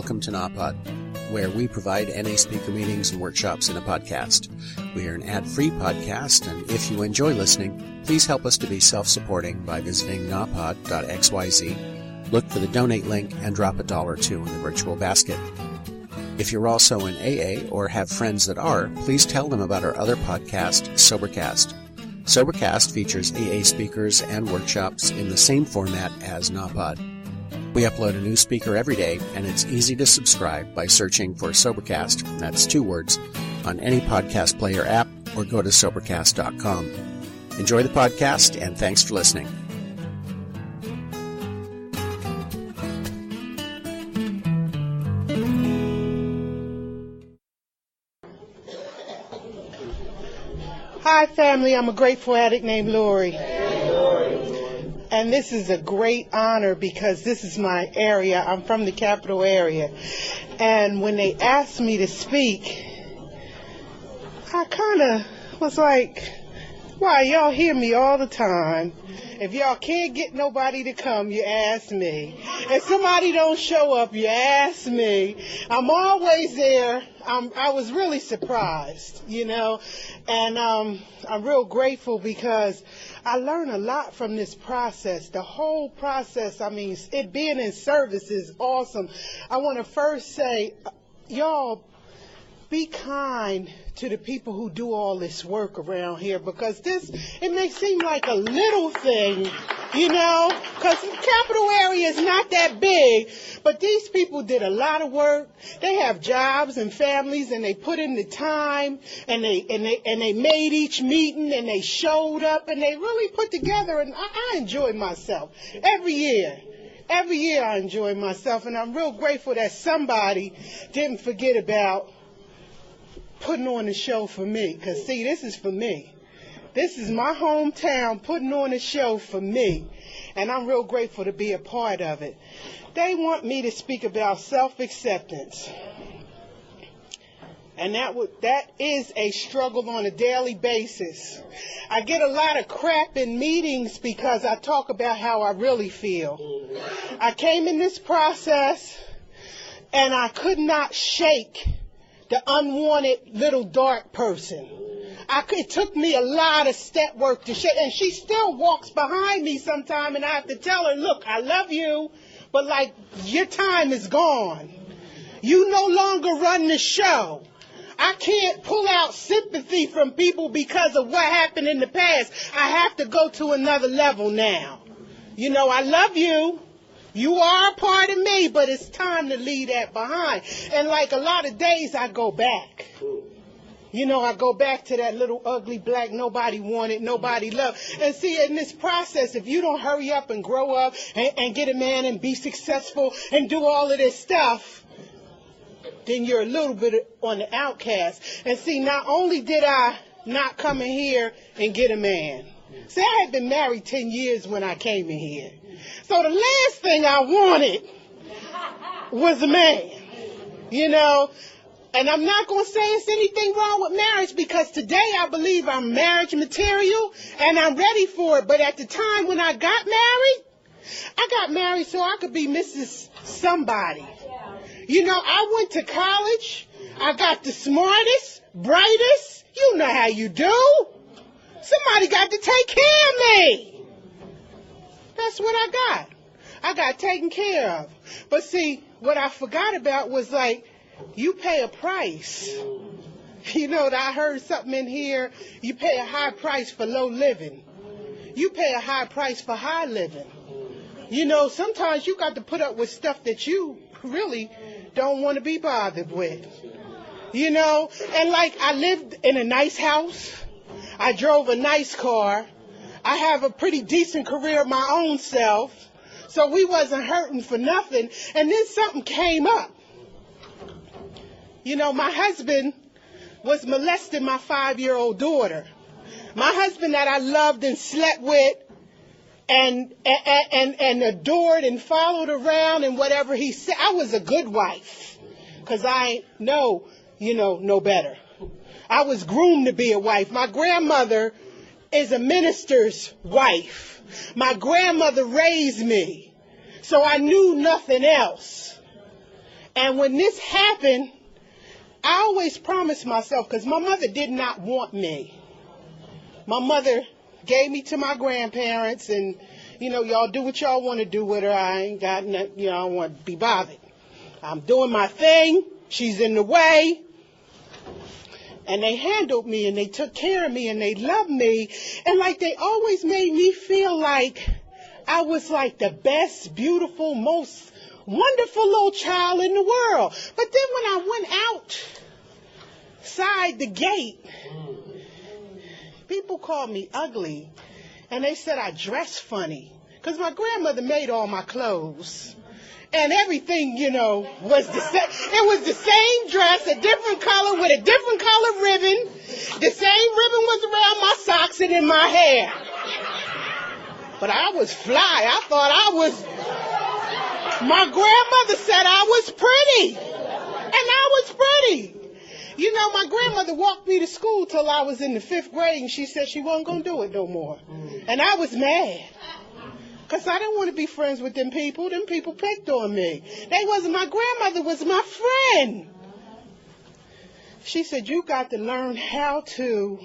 welcome to NAPOD, where we provide NA speaker meetings and workshops in a podcast. We are an ad-free podcast, and if you enjoy listening, please help us to be self-supporting by visiting napod.xyz, look for the donate link, and drop $1 or $2 in the virtual basket. If you're also in AA or have friends that are, please tell them about our other podcast, Sobercast. Sobercast features AA speakers and workshops in the same format as NAPOD. We upload a new speaker every day, and it's easy to subscribe by searching for Sobercast, that's 2 words, on any podcast player app, or go to Sobercast.com. Enjoy the podcast, and thanks for listening. Hi, family. I'm a grateful addict named Lori. And this is a great honor because this is my area. I'm from the capital area. And when they asked me to speak, I kind of was like, why, y'all hear me all the time. If y'all can't get nobody to come, you ask me. If somebody don't show up, you ask me. I'm always there. I was really surprised, and I'm real grateful because I learned a lot from this process. The whole process, it being in service is awesome. I want to first say, y'all, be kind to the people who do all this work around here, because it may seem like a little thing, because the capital area is not that big, but these people did a lot of work. They have jobs and families, and they put in the time, and they made each meeting, and they showed up, and they really put together, and I enjoyed myself every year. Every year I enjoy myself, and I'm real grateful that somebody didn't forget about putting on a show for me, because, see, this is for me. This is my hometown putting on a show for me, and I'm real grateful to be a part of it. They want me to speak about self-acceptance, and that is a struggle on a daily basis. I get a lot of crap in meetings because I talk about how I really feel. I came in this process, and I could not shake the unwanted little dark person. It took me a lot of step work to shake, and she still walks behind me sometime, and I have to tell her, look, I love you, but your time is gone. You no longer run the show. I can't pull out sympathy from people because of what happened in the past. I have to go to another level now. I love you. You are a part of me, but it's time to leave that behind. And a lot of days I go back. I go back to that little ugly black nobody wanted, nobody loved. And see, in this process, if you don't hurry up and grow up and get a man and be successful and do all of this stuff, then you're a little bit on the outcast. And see, not only did I not come in here and get a man. See, I had been married 10 years when I came in here. So the last thing I wanted was a man, and I'm not going to say it's anything wrong with marriage, because today I believe I'm marriage material and I'm ready for it. But at the time when I got married so I could be Mrs. Somebody. I went to college. I got the smartest, brightest. You know how you do. Somebody got to take care of me. That's what I got. I got taken care of. But see, what I forgot about was you pay a price. I heard something in here. You pay a high price for low living. You pay a high price for high living. Sometimes you got to put up with stuff that you really don't want to be bothered with. And I lived in a nice house. I drove a nice car. I have a pretty decent career of my own self, so we wasn't hurting for nothing. And then something came up. My husband was molesting my 5-year-old daughter. My husband that I loved and slept with and adored and followed around and whatever he said. I was a good wife, because I know, no better. I was groomed to be a wife. My grandmother is a minister's wife. My grandmother raised me, so I knew nothing else. And when this happened, I always promised myself, because my mother did not want me. My mother gave me to my grandparents, and, y'all do what y'all want to do with her. I ain't got nothing, I don't want to be bothered. I'm doing my thing. She's in the way. And they handled me, and they took care of me, and they loved me. And like they always made me feel like I was like the best, beautiful, most wonderful little child in the world. But then when I went outside the gate, people called me ugly, and they said I dressed funny, because my grandmother made all my clothes. And everything, was the same. It was the same dress, a different color with a different color ribbon. The same ribbon was around my socks and in my hair. But I was fly. I thought I was. My grandmother said I was pretty. And I was pretty. My grandmother walked me to school till I was in the 5th grade, and she said she wasn't going to do it no more. And I was mad. Because I didn't want to be friends with them people. Them people picked on me. My grandmother was my friend. She said, you got to learn how to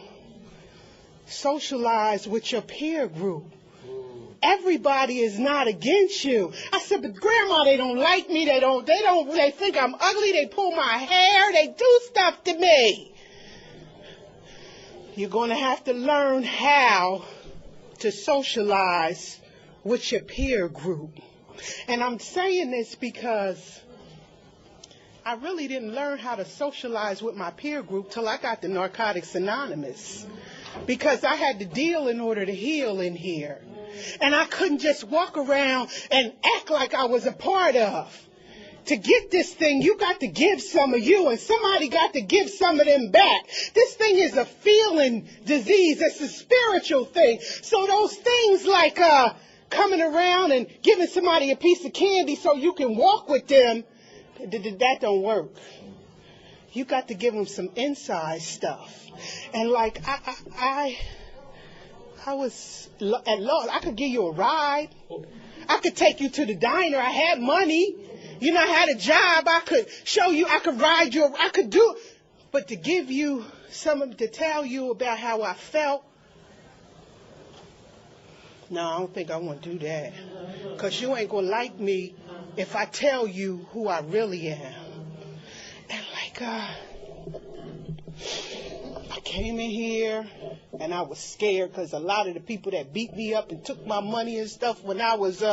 socialize with your peer group. Everybody is not against you. I said, but Grandma, they don't like me. They think I'm ugly. They pull my hair. They do stuff to me. You're going to have to learn how to socialize with your peer group. And I'm saying this because I really didn't learn how to socialize with my peer group till I got to Narcotics Anonymous, because I had to deal in order to heal in here. And I couldn't just walk around and act like I was a part of. To get this thing, you got to give some of you, and somebody got to give some of them back. This thing is a feeling disease. It's a spiritual thing. So those things like coming around and giving somebody a piece of candy so you can walk with them, that don't work. You got to give them some inside stuff. And like I was at loss. I could give you a ride. I could take you to the diner. I had money. I had a job. I could show you. I could ride you. I could do. But to give you to tell you about how I felt, no, I don't think I want to do that. Because you ain't going to like me if I tell you who I really am. And like, I came in here and I was scared because a lot of the people that beat me up and took my money and stuff when I was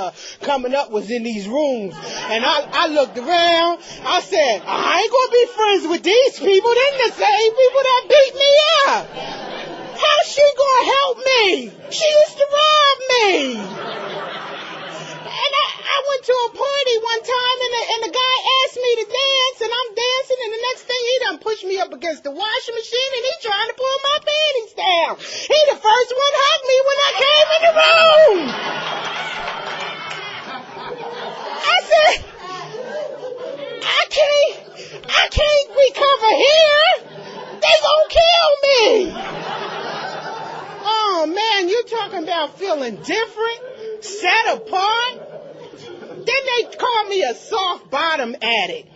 coming up was in these rooms. And I looked around. I said, I ain't going to be friends with these people. They're the same people that beat me up. How's she going to help me? She used to rob me. And I went to a party one time, and the guy asked me to dance, and I'm dancing, and the next thing he done pushed me up against the washing machine, and he trying to pull my panties down. He the first one hugged me when I came in the room. I said, I can't recover here. They gonna kill me. Oh man, you talking about feeling different, set apart? Then they call me a soft bottom addict.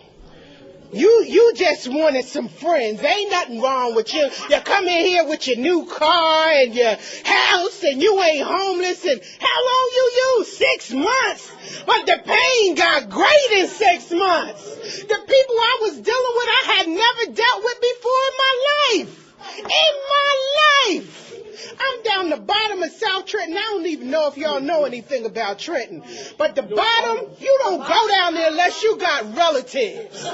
You just wanted some friends. Ain't nothing wrong with you. You come in here with your new car and your house and you ain't homeless. And how long you use? 6 months. But the pain got great in 6 months. The people I was dealing with, I had never dealt with before in my life. In my life. I'm down the bottom of South Trenton. I don't even know if y'all know anything about Trenton. But the bottom, you don't go down there unless you got relatives. Okay?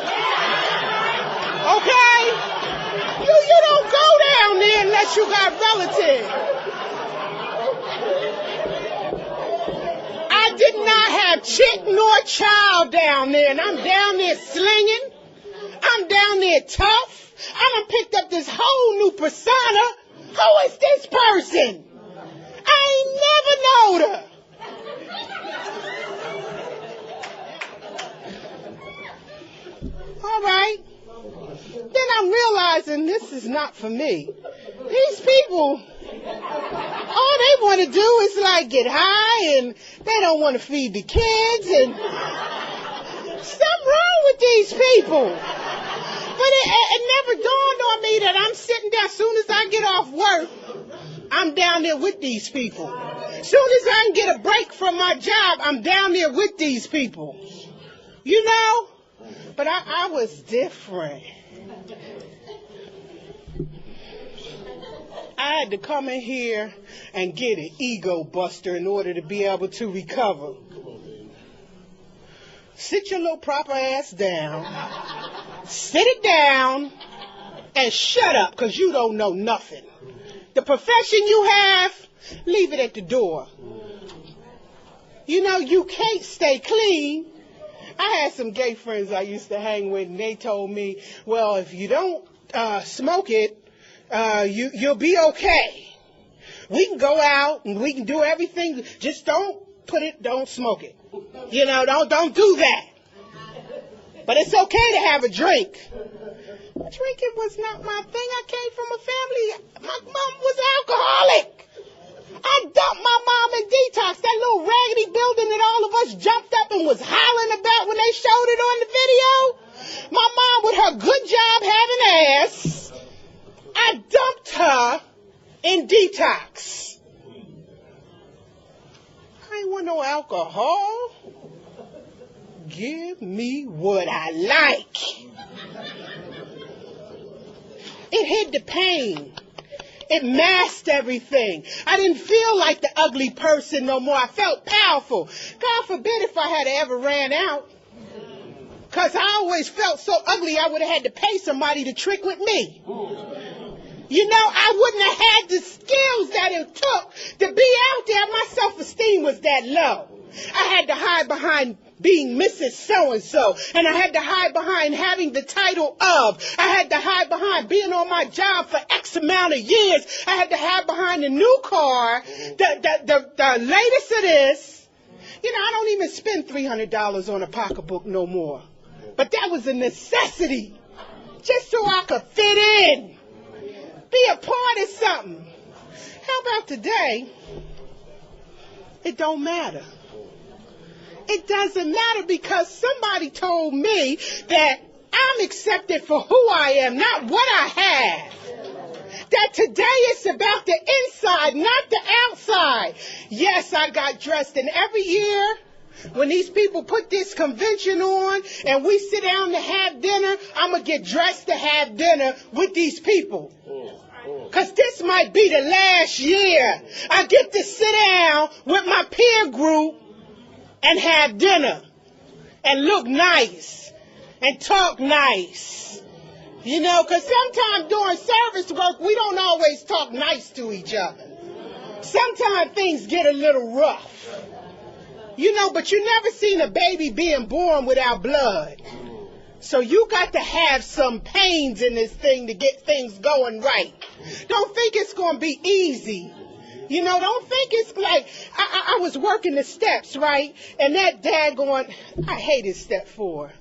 You don't go down there unless you got relatives. I did not have chick nor child down there. And I'm down there slinging. I'm down there tough. I done picked up this whole new persona. Who is this person? I ain't never knowed her. All right. Then I'm realizing this is not for me. These people, all they want to do is like get high and they don't want to feed the kids and something wrong with these people? But it never dawned on me that I'm sitting there as soon as I get off work, I'm down there with these people. As soon as I can get a break from my job, I'm down there with these people. You know? But I was different. I had to come in here and get an ego buster in order to be able to recover. Sit your little proper ass down. Sit it down and shut up, because you don't know nothing. The profession you have, leave it at the door. You know, you can't stay clean. I had some gay friends I used to hang with, and they told me, well, if you don't smoke it, you'll be okay. We can go out and we can do everything. Just don't smoke it. You know, don't do that. But it's okay to have a drink. Drinking was not my thing. I came from a family. My mom was alcoholic. I dumped my mom in detox, that little raggedy building that all of us jumped up and was hollering about when they showed it on the video. My mom with her good job having ass, I dumped her in detox. I ain't want no alcohol. Give me what I like. It hid the pain. It masked everything. I didn't feel like the ugly person no more. I felt powerful. God forbid if I had ever ran out. Because I always felt so ugly I would have had to pay somebody to trick with me. You know, I wouldn't have had the skills that it took to be out there. My self-esteem was that low. I had to hide behind being Mrs. So-and-so, and I had to hide behind having the title of. I had to hide behind being on my job for X amount of years. I had to hide behind the new car, the latest of this. You know, I don't even spend $300 on a pocketbook no more. But that was a necessity, just so I could fit in, be a part of something. How about today? It don't matter. It doesn't matter because somebody told me that I'm accepted for who I am, not what I have. That today it's about the inside, not the outside. Yes, I got dressed, and every year when these people put this convention on and we sit down to have dinner, I'm going to get dressed to have dinner with these people. Because this might be the last year I get to sit down with my peer group and have dinner and look nice and talk nice. You know, because sometimes during service work, we don't always talk nice to each other. Sometimes things get a little rough. You know, but you never seen a baby being born without blood. So you got to have some pains in this thing to get things going right. Don't think it's going to be easy. You know, don't think it's like, I was working the steps, right? And that daggone, I hated step 4.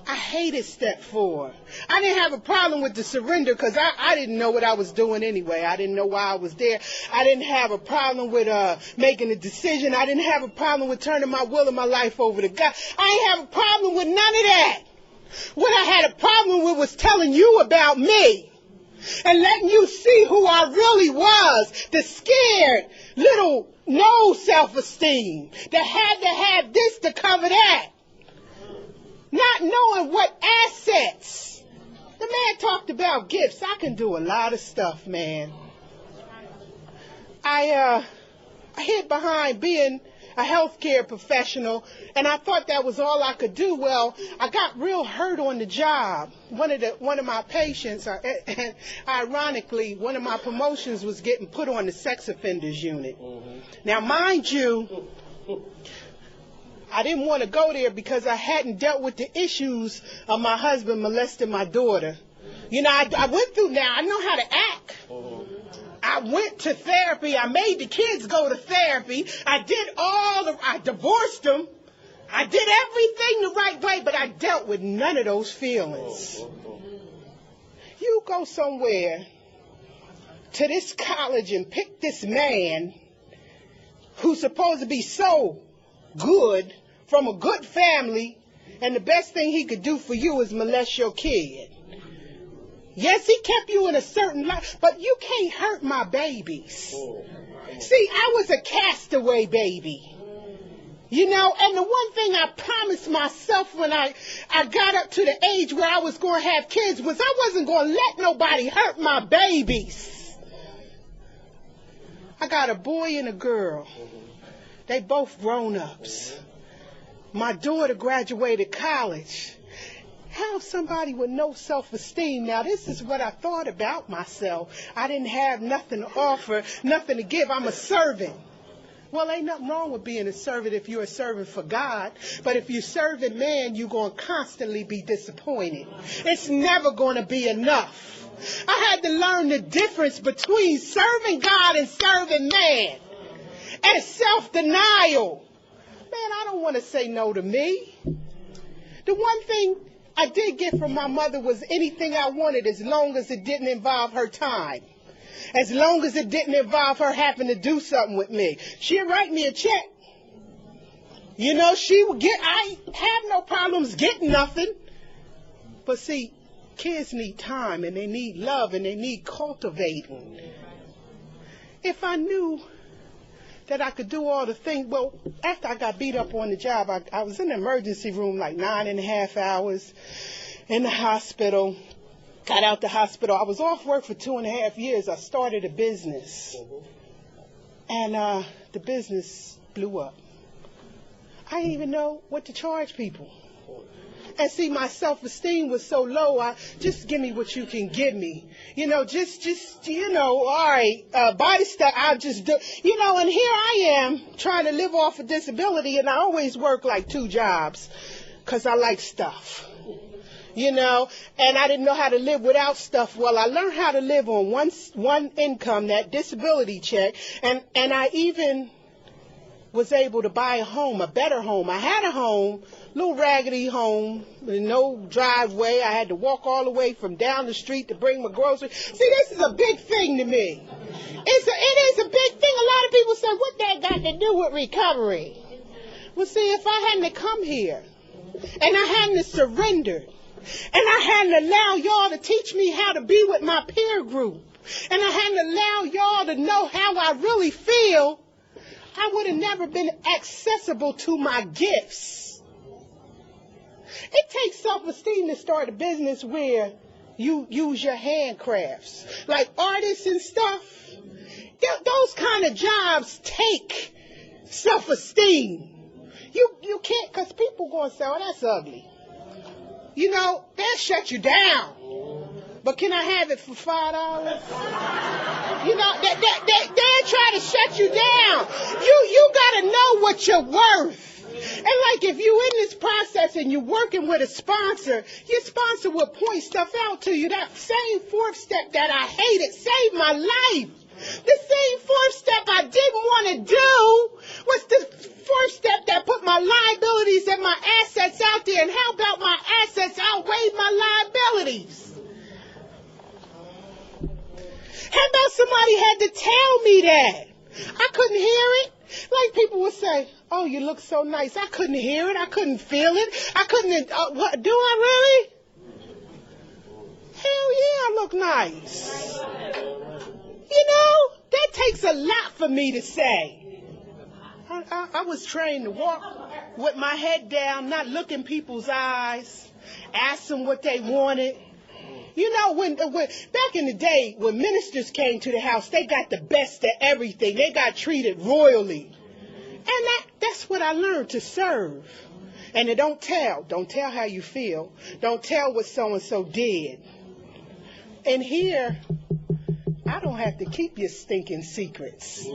I hated step 4. I didn't have a problem with the surrender because I didn't know what I was doing anyway. I didn't know why I was there. I didn't have a problem with making a decision. I didn't have a problem with turning my will and my life over to God. I didn't have a problem with none of that. What I had a problem with was telling you about me. And letting you see who I really was, the scared little no self-esteem that had to have this to cover that. Not knowing what assets. The man talked about gifts. I can do a lot of stuff, man. I hid behind being a healthcare professional, and I thought that was all I could do. Well, I got real hurt on the job. One of my patients, and ironically, one of my promotions was getting put on the sex offenders unit. Mm-hmm. Now, mind you, I didn't want to go there because I hadn't dealt with the issues of my husband molesting my daughter. You know, I went through now. I know how to act. Mm-hmm. I went to therapy. I made the kids go to therapy. I divorced them. I did everything the right way, but I dealt with none of those feelings. You go somewhere to this college and pick this man who's supposed to be so good, from a good family, And the best thing he could do for you is molest your kid. Yes, he kept you in a certain life, but you can't hurt my babies. See, I was a castaway baby. You know, and the one thing I promised myself when I got up to the age where I was going to have kids was I wasn't going to let nobody hurt my babies. I got a boy and a girl. They both grown-ups. My daughter graduated college. How somebody with no self-esteem? Now, this is what I thought about myself. I didn't have nothing to offer, nothing to give. I'm a servant. Well, ain't nothing wrong with being a servant if you're a servant for God. But if you're serving man, you're going to constantly be disappointed. It's never going to be enough. I had to learn the difference between serving God and serving man. And self-denial. Man, I don't want to say no to me. The one thing I did get from my mother was anything I wanted as long as it didn't involve her time. As long as it didn't involve her having to do something with me. She'd write me a check. You know, I have no problems getting nothing. But see, kids need time and they need love and they need cultivating. If I knew that I could do all the things, well, after I got beat up on the job, I was in the emergency room like 9.5 hours in the hospital. Got out the hospital. I was off work for 2.5 years. I started a business. And the business blew up. I didn't even know what to charge people. And see, my self-esteem was so low, just give me what you can give me. You know, all right, buy stuff, I'll just do. You know, and here I am trying to live off a disability, and I always work like 2 jobs because I like stuff. You know, and I didn't know how to live without stuff. Well, I learned how to live on one income, that disability check, and I even was able to buy a home, a better home. I had a home, little raggedy home, with no driveway. I had to walk all the way from down the street to bring my groceries. See, this is a big thing to me. It is a big thing. A lot of people say, what that got to do with recovery? Well, see, if I hadn't come here, and I hadn't surrendered, and I hadn't allowed y'all to teach me how to be with my peer group, and I hadn't allowed y'all to know how I really feel, I would have never been accessible to my gifts. It takes self-esteem to start a business where you use your handcrafts. Like artists and stuff, those kind of jobs take self-esteem. You can't, because people going to say, oh, that's ugly. You know, they'll shut you down. But can I have it for $5? You know, they'll try to shut you down. You got to know what you're worth. And like if you in this process and you're working with a sponsor, your sponsor will point stuff out to you. That same 4th step that I hated saved my life. The same 4th step I didn't want to do was the 4th step that put my liabilities and my assets out there. And how about my assets outweighed my liabilities? How about somebody had to tell me that? I couldn't hear it. Like people would say, oh, you look so nice. I couldn't hear it. I couldn't feel it. I couldn't, what, do I really? Hell yeah, I look nice. You know, that takes a lot for me to say. I was trained to walk with my head down, not look in people's eyes, ask them what they wanted. You know, when back in the day, when ministers came to the house, they got the best of everything. They got treated royally. And that's what I learned, to serve. And it don't tell how you feel. Don't tell what so-and-so did. And here, I don't have to keep your stinking secrets.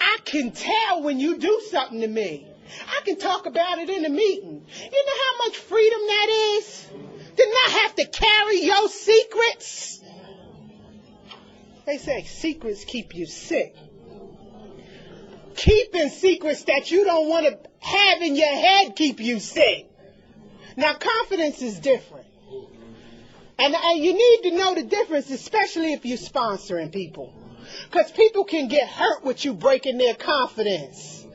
I can tell when you do something to me. I can talk about it in a meeting. You know how much freedom that is? To not have to carry your secrets. They say secrets keep you sick. Keeping secrets that you don't want to have in your head keep you sick. Now, confidence is different. And you need to know the difference, especially if you're sponsoring people. Because people can get hurt with you breaking their confidence.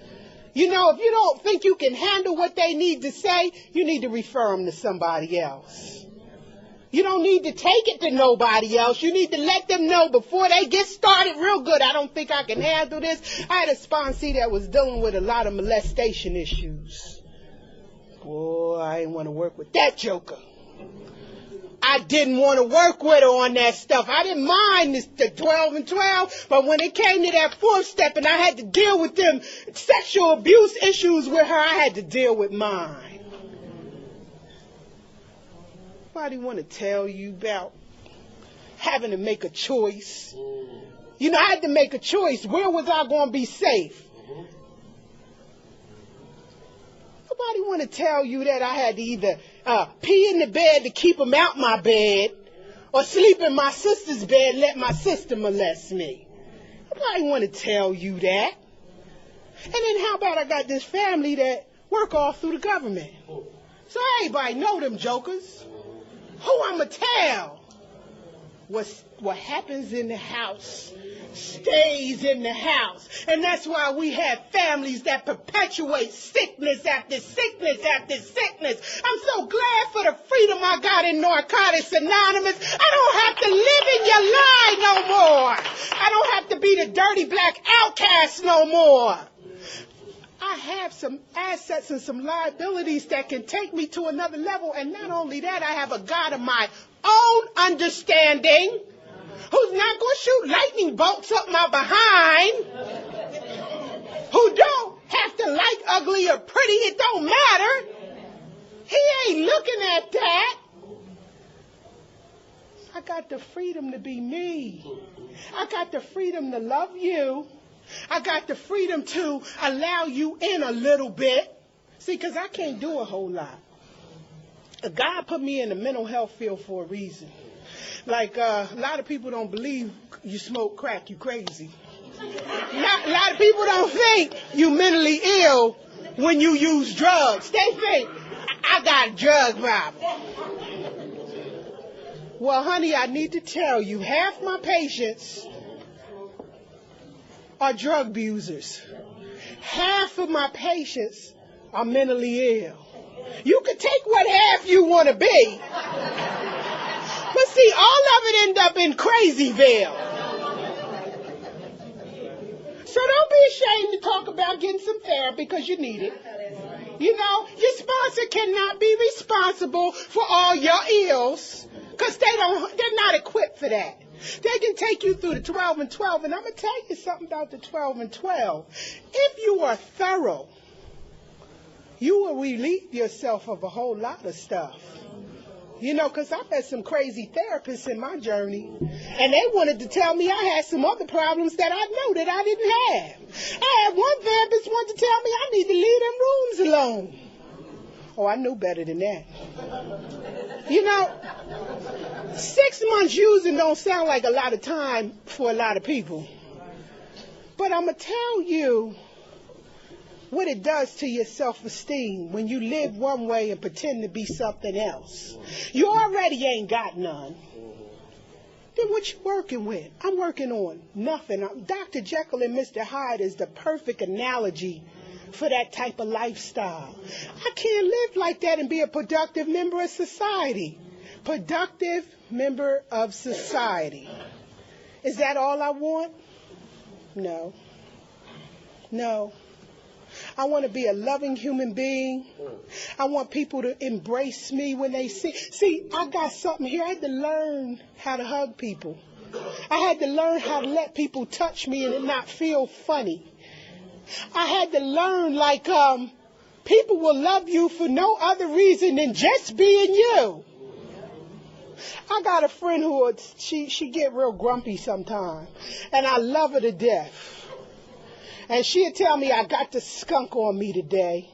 You know, if you don't think you can handle what they need to say, you need to refer them to somebody else. You don't need to take it to nobody else. You need to let them know before they get started real good. I don't think I can handle this. I had a sponsee that was dealing with a lot of molestation issues. Boy, I didn't want to work with that joker. I didn't want to work with her on that stuff. I didn't mind the 12 and 12, but when it came to that fourth step and I had to deal with them sexual abuse issues with her, I had to deal with mine. Nobody want to tell you about having to make a choice. You know, I had to make a choice. Where was I going to be safe? Nobody want to tell you that I had to either pee in the bed to keep them out my bed or sleep in my sister's bed and let my sister molest me. Nobody want to tell you that. And then how about I got this family that work all through the government. So everybody know them jokers. Who I'ma tell? What happens in the house stays in the house. And that's why we have families that perpetuate sickness after sickness after sickness. I'm so glad for the freedom I got in Narcotics Anonymous. I don't have to live in your lie no more. I don't have to be the dirty black outcast no more. I have some assets and some liabilities that can take me to another level. And not only that, I have a God of my own understanding who's not going to shoot lightning bolts up my behind, who don't have to like ugly or pretty. It don't matter. He ain't looking at that. I got the freedom to be me. I got the freedom to love you. I got the freedom to allow you in a little bit. See, because I can't do a whole lot. God put me in the mental health field for a reason. Like, a lot of people don't believe you smoke crack, you crazy. A lot of people don't think you mentally ill when you use drugs. They think, I got a drug problem. Well, honey, I need to tell you, half my patients are drug abusers. Half of my patients are mentally ill. You can take what half you want to be. But see, all of it end up in Crazyville. So don't be ashamed to talk about getting some therapy because you need it. You know, your sponsor cannot be responsible for all your ills because they're not equipped for that. They can take you through the 12 and 12, and I'm going to tell you something about the 12 and 12. If you are thorough, you will relieve yourself of a whole lot of stuff. You know, because I've had some crazy therapists in my journey, and they wanted to tell me I had some other problems that I know that I didn't have. I had one therapist want to tell me I need to leave them rooms alone. Oh, I knew better than that. You know, 6 months using don't sound like a lot of time for a lot of people. But I'm going to tell you what it does to your self-esteem when you live one way and pretend to be something else. You already ain't got none. Then what you working with? I'm working on nothing. Dr. Jekyll and Mr. Hyde is the perfect analogy for that type of lifestyle. I can't live like that and be a productive member of society. Productive member of society. Is that all I want? No. No. I want to be a loving human being. I want people to embrace me when they see. See, I got something here. I had to learn how to hug people. I had to learn how to let people touch me and it not feel funny. I had to learn, like, people will love you for no other reason than just being you. I got a friend who she get real grumpy sometimes, and I love her to death. And she'll tell me I got the skunk on me today.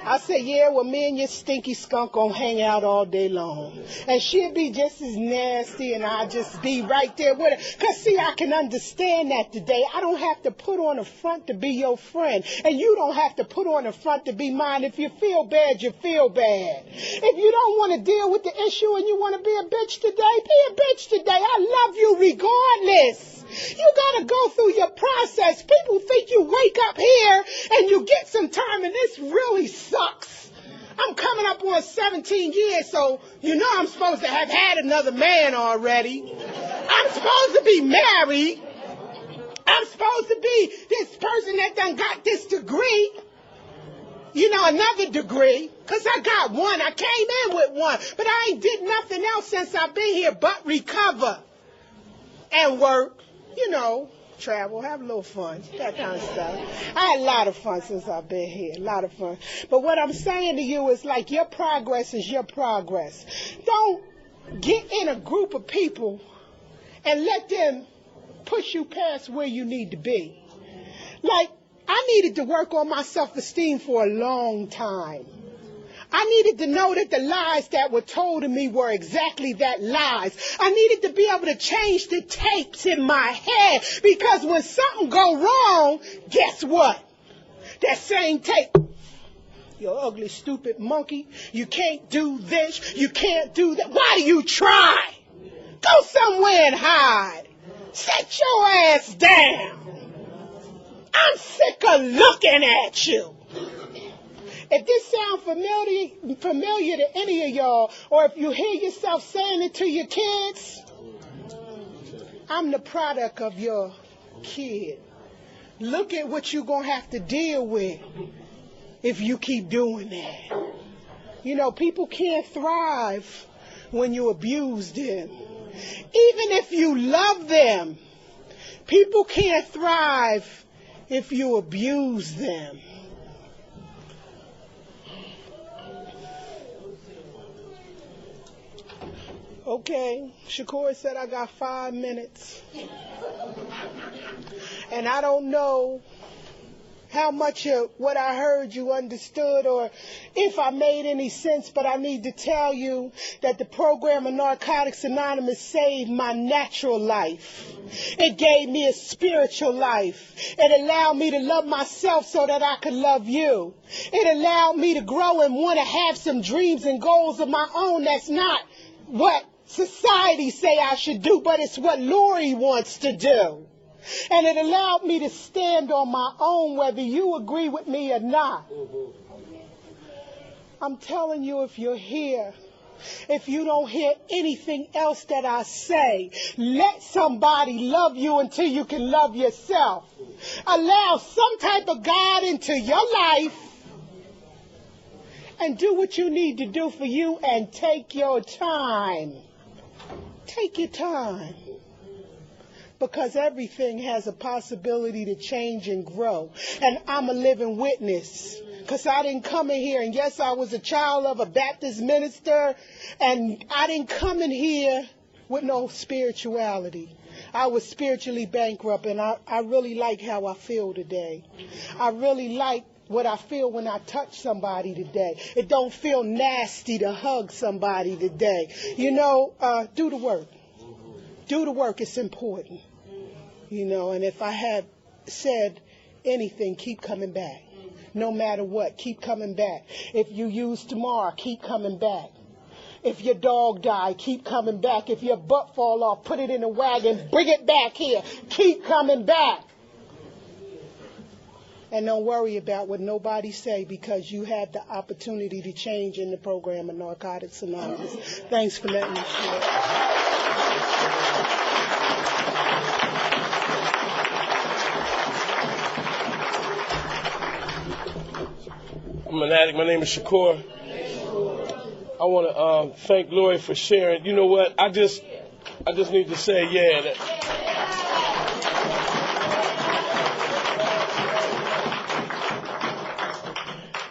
I say, yeah, well, me and your stinky skunk gonna hang out all day long. And she'll be just as nasty, and I'll just be right there with her. Because, see, I can understand that today. I don't have to put on a front to be your friend. And you don't have to put on a front to be mine. If you feel bad, you feel bad. If you don't want to deal with the issue and you want to be a bitch today, be a bitch today. I love you regardless. You got to go through your process. People think you wake up here and you get some time, and this really sucks. I'm coming up on 17 years, so you know I'm supposed to have had another man already. I'm supposed to be married. I'm supposed to be this person that done got this degree. You know, another degree, because I got one. I came in with one, but I ain't did nothing else since I've been here but recover and work, you know, travel, have a little fun, that kind of stuff. I had a lot of fun since I've been here, a lot of fun. But what I'm saying to you is, like, your progress is your progress. Don't get in a group of people and let them push you past where you need to be. Like, I needed to work on my self-esteem for a long time. I needed to know that the lies that were told to me were exactly that, lies. I needed to be able to change the tapes in my head, because when something go wrong, guess what? That same tape. You ugly, stupid monkey. You can't do this. You can't do that. Why do you try? Go somewhere and hide. Sit your ass down. I'm sick of looking at you. If this sounds familiar to any of y'all, or if you hear yourself saying it to your kids, I'm the product of your kid. Look at what you're going to have to deal with if you keep doing that. You know, people can't thrive when you abuse them. Even if you love them, people can't thrive if you abuse them. Okay, Shakur said I got 5 minutes. And I don't know how much of what I heard you understood, or if I made any sense, but I need to tell you that the program of Narcotics Anonymous saved my natural life. It gave me a spiritual life. It allowed me to love myself so that I could love you. It allowed me to grow and want to have some dreams and goals of my own. That's not what society say I should do, but it's what Lori wants to do. And it allowed me to stand on my own, whether you agree with me or not. I'm telling you, if you're here, if you don't hear anything else that I say, let somebody love you until you can love yourself. Allow some type of God into your life and do what you need to do for you, and take your time. Take your time. Because everything has a possibility to change and grow. And I'm a living witness. Because I didn't come in here, and yes, I was a child of a Baptist minister, and I didn't come in here with no spirituality. I was spiritually bankrupt, and I really like how I feel today. I really like what I feel when I touch somebody today. It don't feel nasty to hug somebody today. You know, do the work. Do the work. It's important. You know, and if I have said anything, keep coming back. No matter what, keep coming back. If you use tomorrow, keep coming back. If your dog died, keep coming back. If your butt fall off, put it in a wagon, bring it back here. Keep coming back. And don't worry about what nobody say, because you have the opportunity to change in the program of Narcotics Anonymous. Thanks for letting me share. I'm an addict. My name is Shakur. I want to thank Lori for sharing. You know what? I just need to say,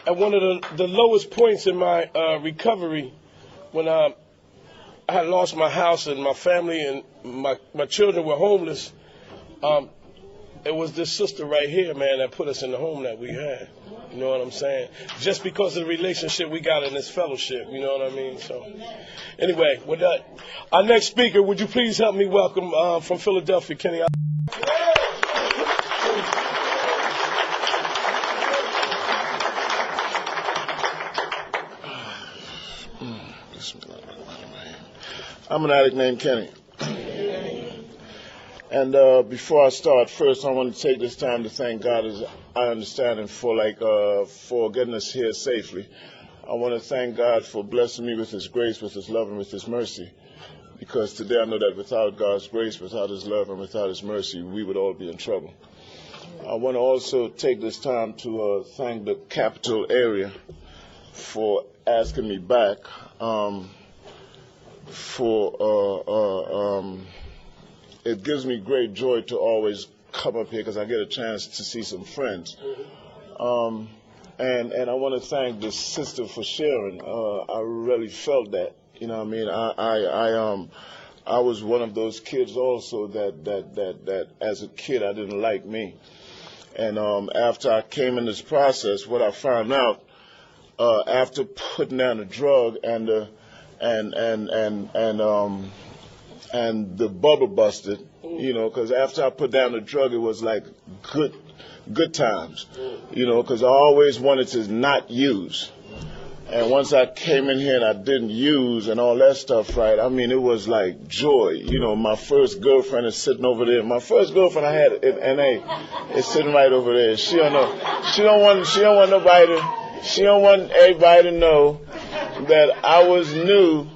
at one of the lowest points in my recovery, when I had lost my house and my family and my children were homeless, it was this sister right here, man, that put us in the home that we had. You know what I'm saying? Just because of the relationship we got in this fellowship, you know what I mean? So, anyway, with that, our next speaker, would you please help me welcome from Philadelphia, Kenny? I'm an addict named Kenny. And before I start, first I want to take this time to thank God, as I understand, and for getting us here safely. I want to thank God for blessing me with His grace, with His love, and with His mercy. Because today I know that without God's grace, without His love, and without His mercy, we would all be in trouble. I want to also take this time to thank the capital area for asking me back it gives me great joy to always come up here because I get a chance to see some friends. And I want to thank the sister for sharing. I really felt that. You know what I mean? I was one of those kids also that as a kid I didn't like me. And after I came in this process, what I found out after putting down the drug and the bubble busted, you know, because after I put down the drug, it was like good times, you know, because I always wanted to not use. And once I came in here and I didn't use and all that stuff, right, I mean, it was like joy. You know, my first girlfriend is sitting over there. My first girlfriend I had in NA is sitting right over there. She don't want everybody to know that I was new.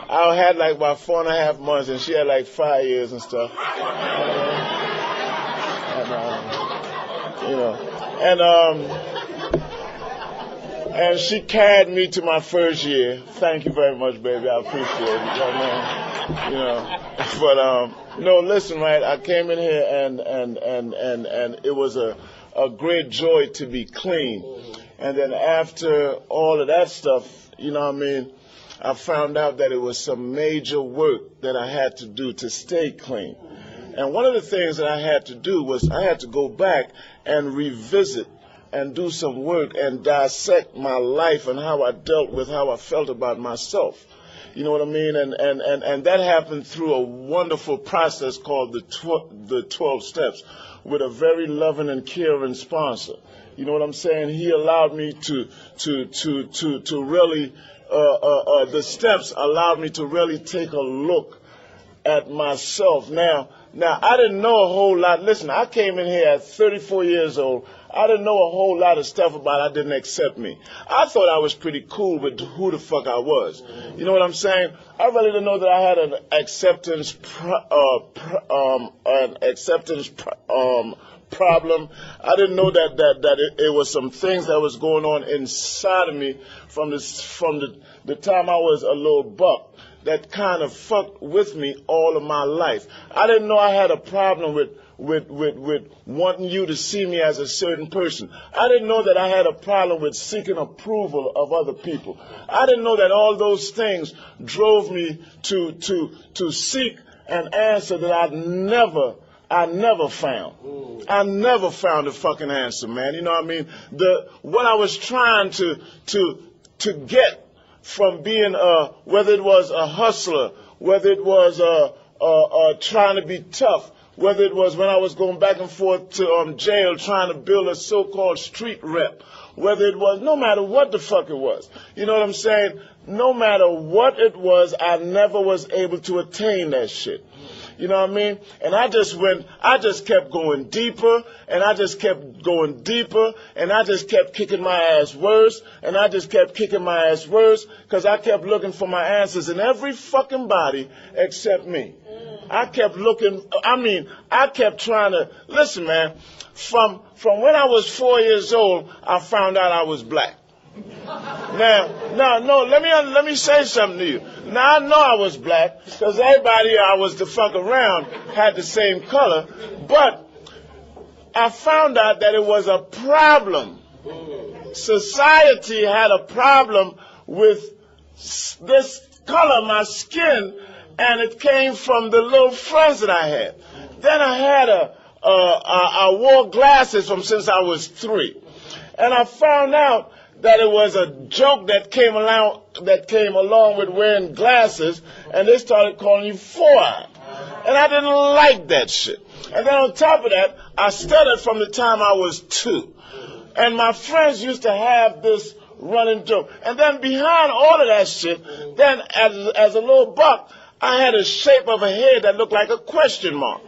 I had like about 4.5 months and she had like 5 years and stuff. And she carried me to my first year. Thank you very much, baby. I appreciate it. You know. But no, listen, right? I came in here and it was a great joy to be clean. And then after all of that stuff, you know what I mean, I found out that it was some major work that I had to do to stay clean. And one of the things that I had to do was I had to go back and revisit and do some work and dissect my life and how I dealt with how I felt about myself. You know what I mean? And that happened through a wonderful process called the 12 Steps with a very loving and caring sponsor. You know what I'm saying? He allowed me to really, the steps allowed me to really take a look at myself. Now, I didn't know a whole lot. Listen, I came in here at 34 years old. I didn't know a whole lot of stuff about I didn't accept me. I thought I was pretty cool with who the fuck I was. You know what I'm saying? I really didn't know that I had an acceptance problem. I didn't know that it was some things that was going on inside of me from the time I was a little buck that kind of fucked with me all of my life. I didn't know I had a problem with wanting you to see me as a certain person. I didn't know that I had a problem with seeking approval of other people. I didn't know that all those things drove me to seek an answer that I never found. I never found a fucking answer, man. You know what I mean? What I was trying to get from being whether it was a hustler, whether it was trying to be tough, whether it was when I was going back and forth to jail trying to build a so-called street rep, whether it was, no matter what the fuck it was. You know what I'm saying? No matter what it was, I never was able to attain that shit. You know what I mean? And I just kept going deeper, and I just kept going deeper, and I just kept kicking my ass worse, and I just kept kicking my ass worse, because I kept looking for my answers in every fucking body except me. I kept looking, I kept trying to, listen, man, from when I was 4 years old, I found out I was black. No, let me say something to you. Now, I know I was black, because everybody I was to fuck around had the same color, but I found out that it was a problem. Society had a problem with this color, my skin, and it came from the little friends that I had. Then I had I wore glasses since I was 3. And I found out that it was a joke that came along with wearing glasses, and they started calling you four-eyed. And I didn't like that shit. And then on top of that, I stuttered from the time I was 2. And my friends used to have this running joke. And then behind all of that shit, then as a little buck, I had a shape of a head that looked like a question mark,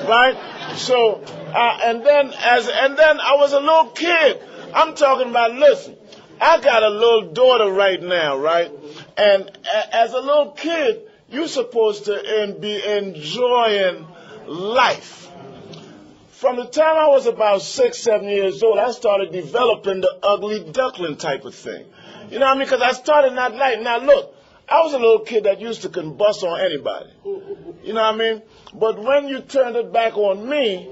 right? So, and then I was a little kid. I'm talking about, listen, I got a little daughter right now, right? And as a little kid, you're supposed to be enjoying life. From the time I was about 6, 7 years old, I started developing the ugly duckling type of thing. You know what I mean? Because I started not liking. Now look, I was a little kid that used to combust on anybody. You know what I mean? But when you turned it back on me,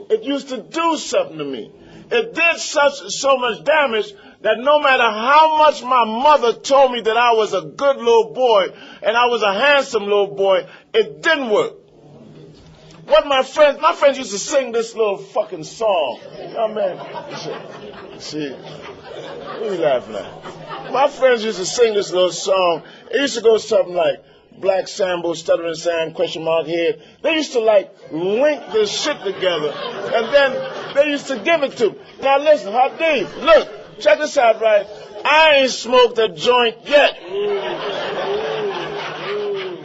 it used to do something to me. It did so much damage that no matter how much my mother told me that I was a good little boy and I was a handsome little boy, it didn't work. What my friends used to sing this little fucking song. Oh man, see, what are you laughing at? My friends used to sing this little song. It used to go something like Black Sambo, Stuttering Sam, question mark head. They used to like link this shit together, and then they used to give it to me. Now listen, Hadith, look, check this out, right? I ain't smoked a joint yet.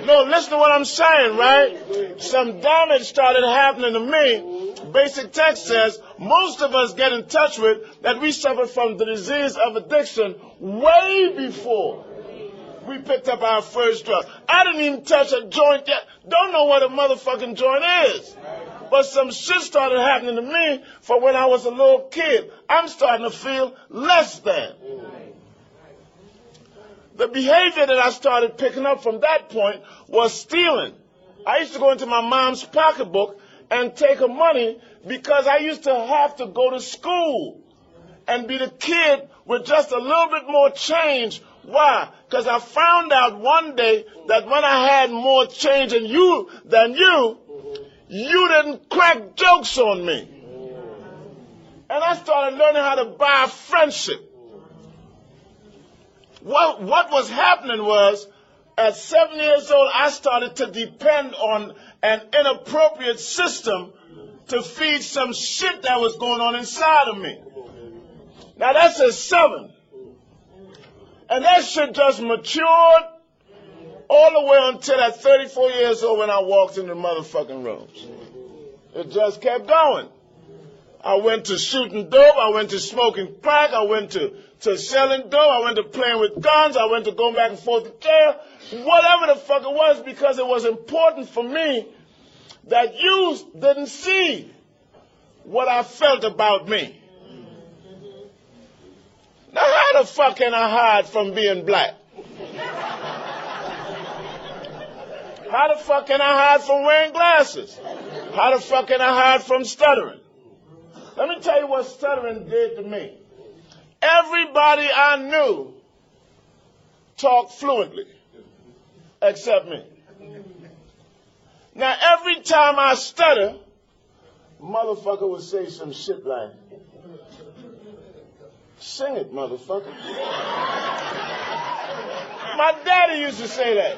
No, listen to what I'm saying, right? Some damage started happening to me. Basic text says most of us get in touch with that we suffer from the disease of addiction way before we picked up our first drug. I didn't even touch a joint yet. Don't know what a motherfucking joint is. But some shit started happening to me for when I was a little kid. I'm starting to feel less than. The behavior that I started picking up from that point was stealing. I used to go into my mom's pocketbook and take her money because I used to have to go to school and be the kid with just a little bit more change. Why? Because I found out one day that when I had more change than you didn't crack jokes on me. And I started learning how to buy friendship. What was happening was, at 7 years old, I started to depend on an inappropriate system to feed some shit that was going on inside of me. Now that's a 7. And that shit just matured all the way until at 34 years old when I walked in the motherfucking rooms. It just kept going. I went to shooting dope, I went to smoking crack, I went to selling dope, I went to playing with guns, I went to going back and forth to jail, whatever the fuck it was, because it was important for me that you didn't see what I felt about me. Now how the fuck can I hide from being black? How the fuck can I hide from wearing glasses? How the fuck can I hide from stuttering? Let me tell you what stuttering did to me. Everybody I knew talked fluently, except me. Now, every time I stutter, motherfucker would say some shit like, sing it, motherfucker. My daddy used to say that.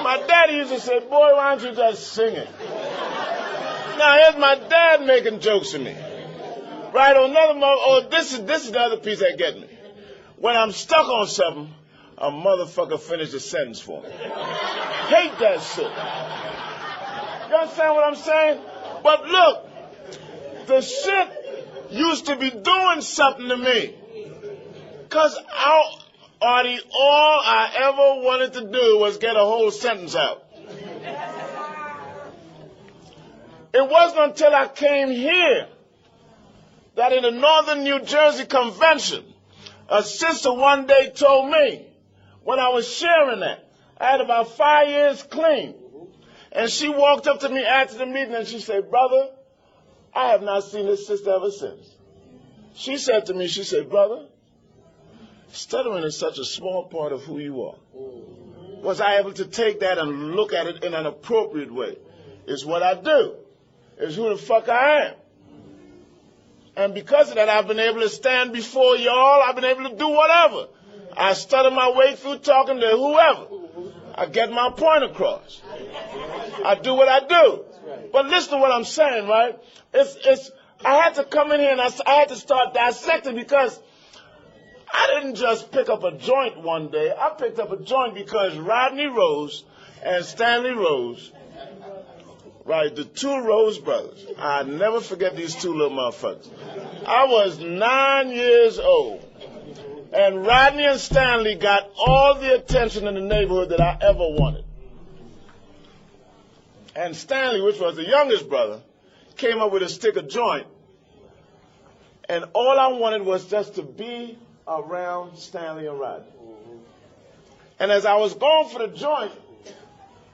My daddy used to say, boy, why don't you just sing it? Now, here's my dad making jokes to me. Right, on another this is the other piece that get me. When I'm stuck on something, a motherfucker finish the sentence for me. Hate that shit. You understand what I'm saying? But look, the shit used to be doing something to me. Because all I ever wanted to do was get a whole sentence out. It wasn't until I came here that in the Northern New Jersey Convention, a sister one day told me, when I was sharing that, I had about 5 years clean, and she walked up to me after the meeting and she said, brother, I have not seen this sister ever since. She said to me, she said, brother, stuttering is such a small part of who you are. Was I able to take that and look at it in an appropriate way? It's what I do. It's who the fuck I am. And because of that, I've been able to stand before y'all. I've been able to do whatever. I stutter my way through talking to whoever. I get my point across. I do what I do. But listen to what I'm saying, right? I had to come in here and I had to start dissecting because I didn't just pick up a joint one day. I picked up a joint because Rodney Rose and Stanley Rose, right, the two Rose brothers. I never forget these two little motherfuckers. I was 9 years old, and Rodney and Stanley got all the attention in the neighborhood that I ever wanted. And Stanley, which was the youngest brother, came up with a stick of joint, and all I wanted was just to be around Stanley and Rodney. And as I was going for the joint,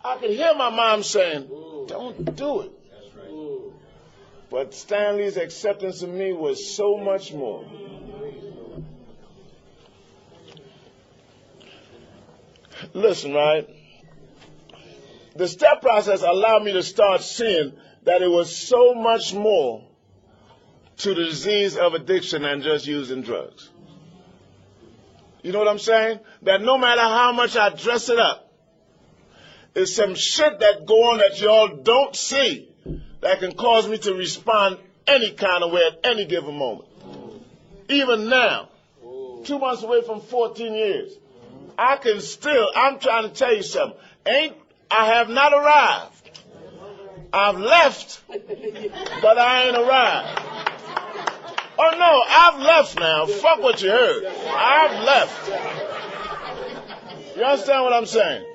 I could hear my mom saying, "Don't do it." But Stanley's acceptance of me was so much more. Listen, right? The step process allowed me to start seeing that it was so much more to the disease of addiction than just using drugs. You know what I'm saying? That no matter how much I dress it up, it's some shit that go on that y'all don't see that can cause me to respond any kind of way at any given moment. Even now, 2 months away from 14 years, I'm trying to tell you something. I have not arrived. I've left, but I ain't arrived. Oh no, I've left now. Fuck what you heard. I've left. You understand what I'm saying?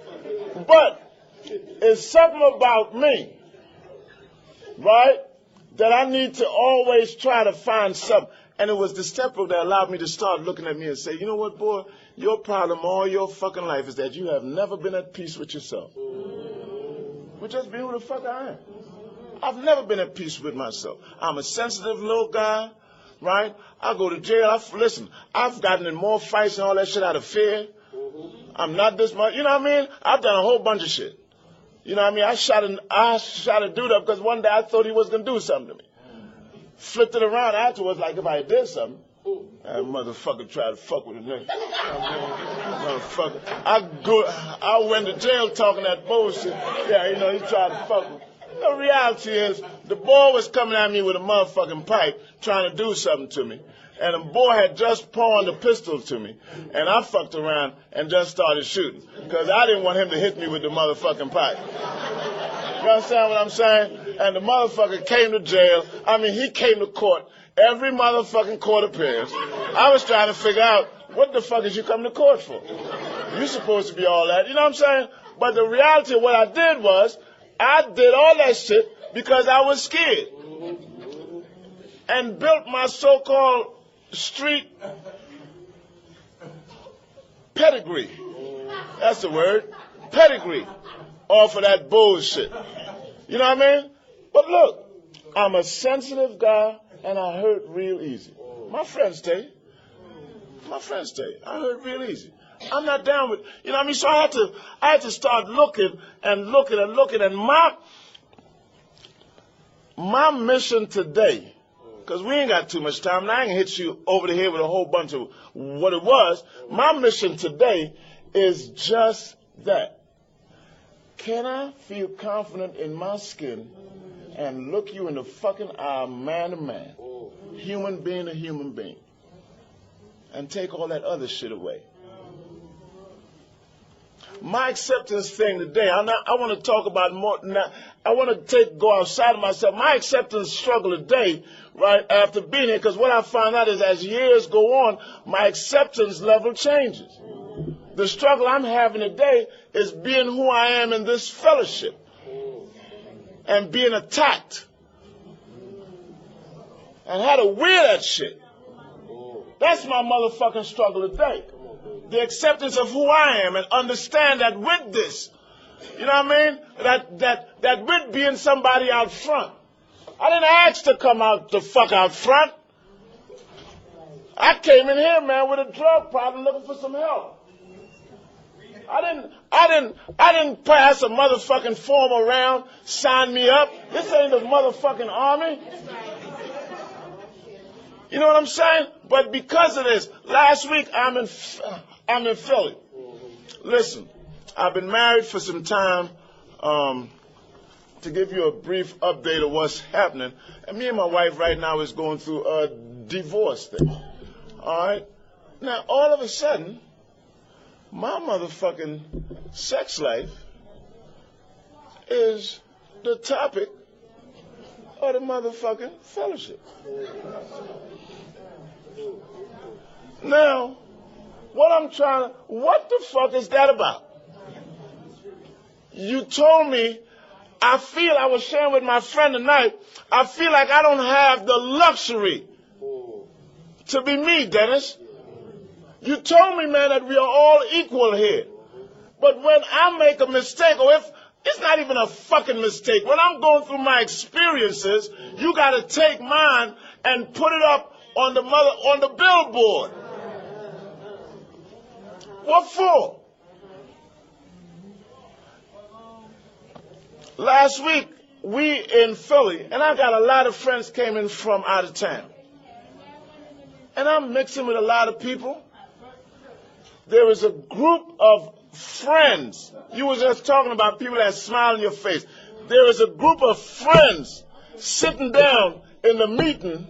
But it's something about me, right, that I need to always try to find something. And it was the step that allowed me to start looking at me and say, you know what, boy, your problem all your fucking life is that you have never been at peace with yourself. With just being who the fuck I am. I've never been at peace with myself. I'm a sensitive little guy, right? I go to jail. Listen, I've gotten in more fights and all that shit out of fear. I'm not this much. You know what I mean? I've done a whole bunch of shit. You know what I mean? I shot a dude up because one day I thought he was going to do something to me. Flipped it around afterwards like if I did something. That motherfucker tried to fuck with a nigga. Motherfucker. I went to jail talking that bullshit. Yeah, you know, he tried to fuck with me. The reality is, the boy was coming at me with a motherfucking pipe trying to do something to me. And the boy had just pawned a pistol to me. And I fucked around and just started shooting. Because I didn't want him to hit me with the motherfucking pipe. You understand what I'm saying? And the motherfucker came to jail. I mean, he came to court. Every motherfucking court appearance. I was trying to figure out, what the fuck is you coming to court for? You're supposed to be all that. You know what I'm saying? But the reality of what I did was, I did all that shit because I was scared. And built my so-called street pedigree. That's the word. Pedigree. Off of that bullshit. You know what I mean? But look, I'm a sensitive guy and I hurt real easy. My friends tell you. I hurt real easy. I'm not down with, you know what I mean? So I had to start looking and my mission today, because we ain't got too much time, and I ain't hit you over the head with a whole bunch of what it was. My mission today is just that. Can I feel confident in my skin and look you in the fucking eye, man to man, human being to human being, and take all that other shit away? My acceptance thing today, I want to talk about more. I want to go outside of myself. My acceptance struggle today, right, after being here, because what I found out is as years go on, my acceptance level changes. The struggle I'm having today is being who I am in this fellowship and being attacked and how to wear that shit. That's my motherfucking struggle today. The acceptance of who I am and understand that with this, you know what I mean? That with being somebody out front. I didn't ask to come out the fuck out front. I came in here, man, with a drug problem looking for some help. I didn't pass a motherfucking form around, sign me up. This ain't the motherfucking army. You know what I'm saying? But because of this, last week I'm in Philly. Listen, I've been married for some time. To give you a brief update of what's happening, and me and my wife right now is going through a divorce thing. All right? Now, all of a sudden, my motherfucking sex life is the topic of the motherfucking fellowship. Now, what the fuck is that about? You told me, I was sharing with my friend tonight, I feel like I don't have the luxury to be me, Dennis. You told me, man, that we are all equal here. But when I make a mistake, or if it's not even a fucking mistake, when I'm going through my experiences, you got to take mine and put it up on the billboard. What for? Last week, we in Philly, and I got a lot of friends came in from out of town. And I'm mixing with a lot of people. There is a group of friends. You were just talking about people that smile in your face. There is a group of friends sitting down in the meeting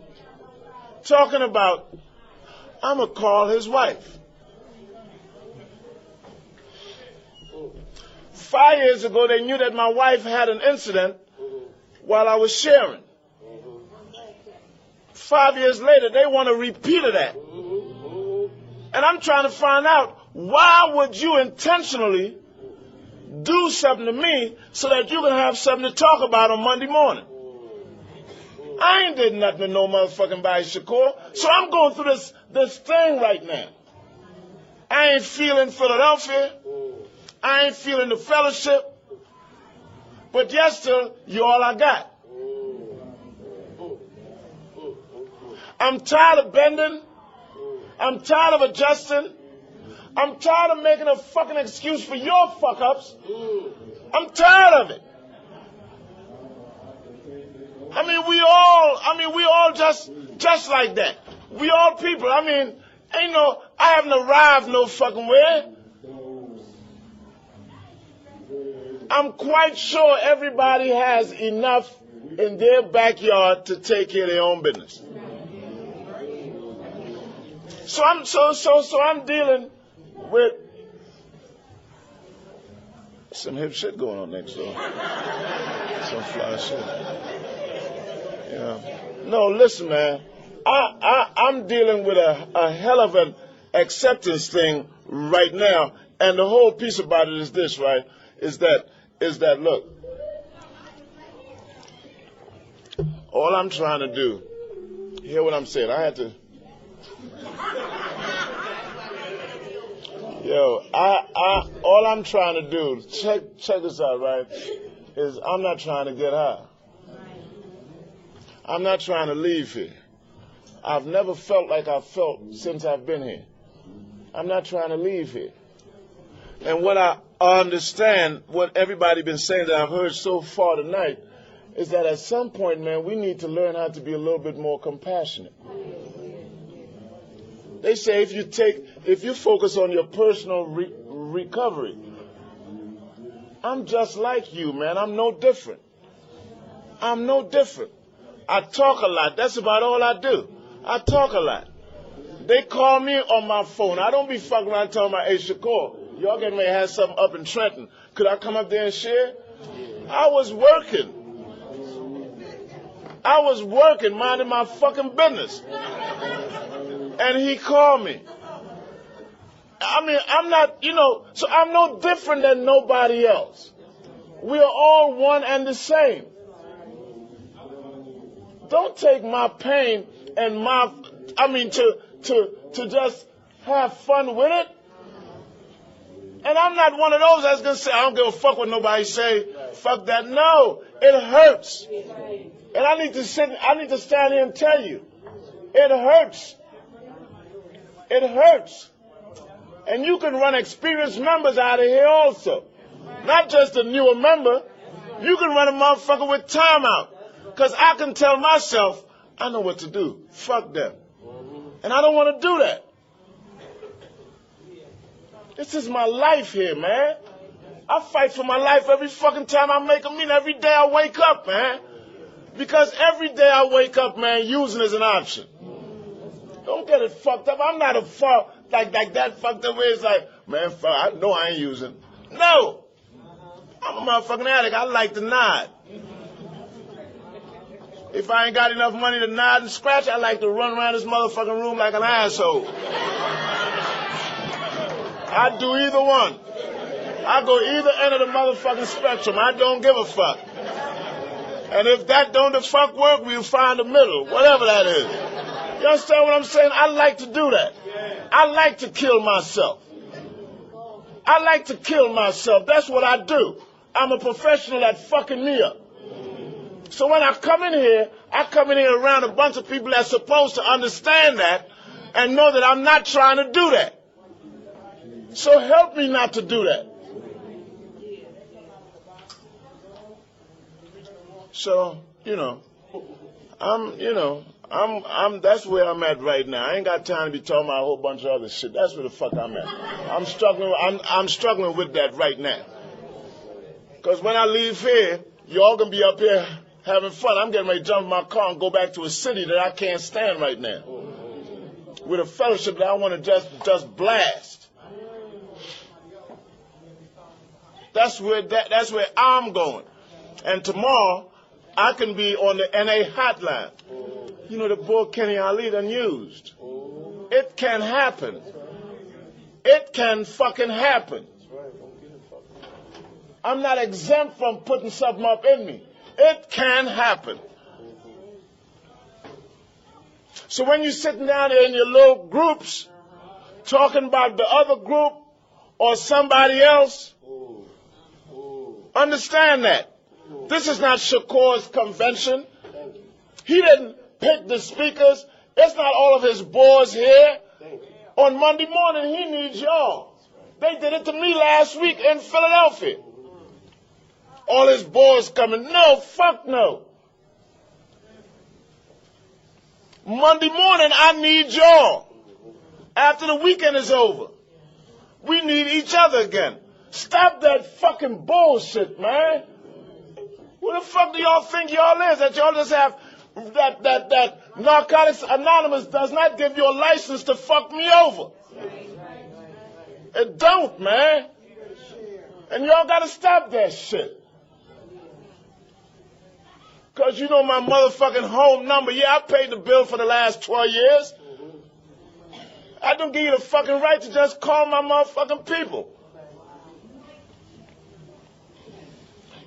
talking about, I'm going to call his wife. 5 years ago, they knew that my wife had an incident while I was sharing. 5 years later, they want a repeat of that. And I'm trying to find out, why would you intentionally do something to me so that you can have something to talk about on Monday morning? I ain't did nothing to no motherfucking body, Shakur. So I'm going through this thing right now. I ain't feeling Philadelphia. I ain't feeling the fellowship. But yes, still, you all I got. I'm tired of bending. I'm tired of adjusting. I'm tired of making a fucking excuse for your fuck-ups. I'm tired of it. We all just like that. We all people. I haven't arrived no fucking where. I'm quite sure everybody has enough in their backyard to take care of their own business. So I'm dealing with some hip shit going on next door. Some fly shit. Yeah. No, listen, man. I'm dealing with a hell of an acceptance thing right now, and the whole piece about it is this, right? Is that look, all I'm trying to do, hear what I'm saying, all I'm trying to do, check this out, right, is I'm not trying to get high. I'm not trying to leave here. I've never felt like I've felt since I've been here. I'm not trying to leave here. And what I understand, what everybody been saying that I've heard so far tonight, is that at some point, man, we need to learn how to be a little bit more compassionate. They say if you focus on your personal recovery, I'm just like you, man. I'm no different. I talk a lot. That's about all I do. I talk a lot. They call me on my phone. I don't be fucking around talking about, hey, Shakur, y'all getting ready to have something up in Trenton. Could I come up there and share? I was working, minding my fucking business. And he called me. I'm not, so I'm no different than nobody else. We are all one and the same. Don't take my pain and to just have fun with it. And I'm not one of those that's going to say, I don't give a fuck what nobody say. Fuck that. No, it hurts. And I need to stand here and tell you, it hurts. It hurts. And you can run experienced members out of here also. Not just a newer member. You can run a motherfucker with timeout. Because I can tell myself, I know what to do. Fuck them. And I don't want to do that. This is my life here, man. I fight for my life every fucking time I make a meeting. Every day I wake up, man. Because every day I wake up, man, using is an option. Don't get it fucked up. I'm not a like that fucked up way. It's like, man, fuck, I know I ain't using. No. I'm a motherfucking addict. I like to nod. If I ain't got enough money to nod and scratch, I like to run around this motherfucking room like an asshole. I do either one. I go either end of the motherfucking spectrum. I don't give a fuck. And if that don't the fuck work, we'll find the middle, whatever that is. You understand what I'm saying? I like to do that. I like to kill myself. I like to kill myself. That's what I do. I'm a professional at fucking me up. So when I come in here around a bunch of people that's supposed to understand that and know that I'm not trying to do that. So help me not to do that. So, that's where I'm at right now. I ain't got time to be talking about a whole bunch of other shit. That's where the fuck I'm at. I'm struggling with that right now. Because when I leave here, y'all gonna be up here having fun. I'm getting ready to jump in my car and go back to a city that I can't stand right now. With a fellowship that I want to just blast. That's where I'm going. And tomorrow, I can be on the NA hotline. You know, the boy Kenny Ali done used. It can happen. It can fucking happen. I'm not exempt from putting something up in me. It can happen. So when you're sitting down there in your little groups, talking about the other group or somebody else, understand that. This is not Shakur's convention. He didn't pick the speakers. It's not all of his boys here. On Monday morning, he needs y'all. They did it to me last week in Philadelphia. All his boys coming. No, fuck no. Monday morning, I need y'all. After the weekend is over. We need each other again. Stop that fucking bullshit, man. Who the fuck do y'all think y'all is? That y'all just have that Narcotics Anonymous does not give you a license to fuck me over. It don't, man. And y'all gotta stop that shit. Cause you know my motherfucking home number. Yeah, I paid the bill for the last 12 years. I don't give you the fucking right to just call my motherfucking people.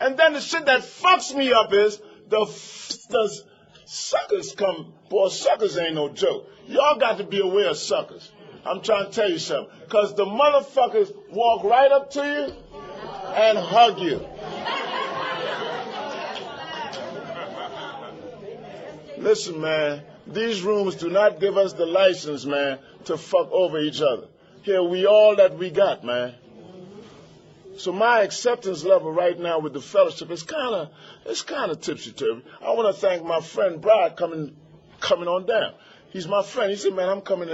And then the shit that fucks me up is the suckers come. Boy, suckers ain't no joke. Y'all got to be aware of suckers. I'm trying to tell you something. Because the motherfuckers walk right up to you and hug you. Listen, man, these rooms do not give us the license, man, to fuck over each other. Here, we all that we got, man. So my acceptance level right now with the fellowship is kind of tipsy-turvy. I want to thank my friend Brad coming on down. He's my friend. He said, man, I'm coming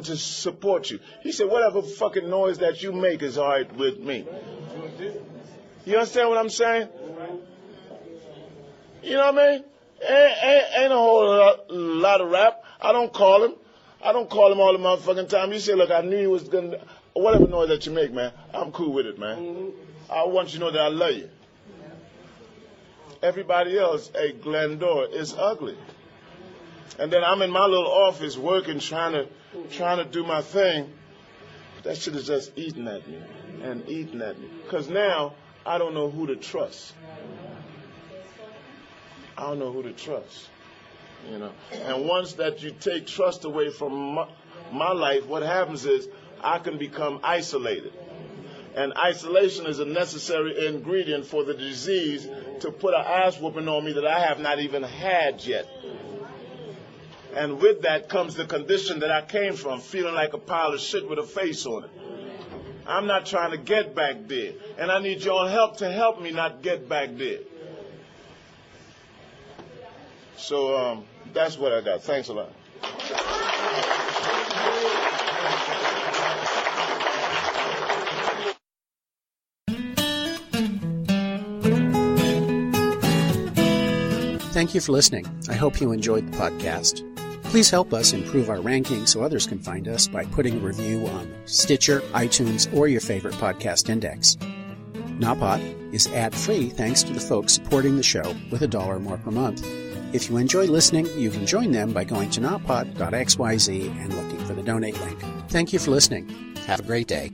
to support you. He said, whatever fucking noise that you make is all right with me. You understand what I'm saying? You know what I mean? Ain't a whole lot of rap. I don't call him all the motherfucking time. He said, look, I knew you was going to... Whatever noise that you make, man, I'm cool with it, man. Mm-hmm. I want you to know that I love you. Everybody else, hey, Glendora, is ugly. And then I'm in my little office working, trying to do my thing. That shit is just eating at me and eating at me. Because now I don't know who to trust. I don't know who to trust. You know. And once that you take trust away from my life, what happens is I can become isolated. And isolation is a necessary ingredient for the disease to put an ass whooping on me that I have not even had yet. And with that comes the condition that I came from, feeling like a pile of shit with a face on it. I'm not trying to get back there. And I need your help to help me not get back there. So that's what I got. Thanks a lot. Thank you for listening. I hope you enjoyed the podcast. Please help us improve our ranking so others can find us by putting a review on Stitcher, iTunes, or your favorite podcast index. Nawpod is ad-free thanks to the folks supporting the show with $1 or more per month. If you enjoy listening, you can join them by going to nawpod.xyz and looking for the donate link. Thank you for listening. Have a great day.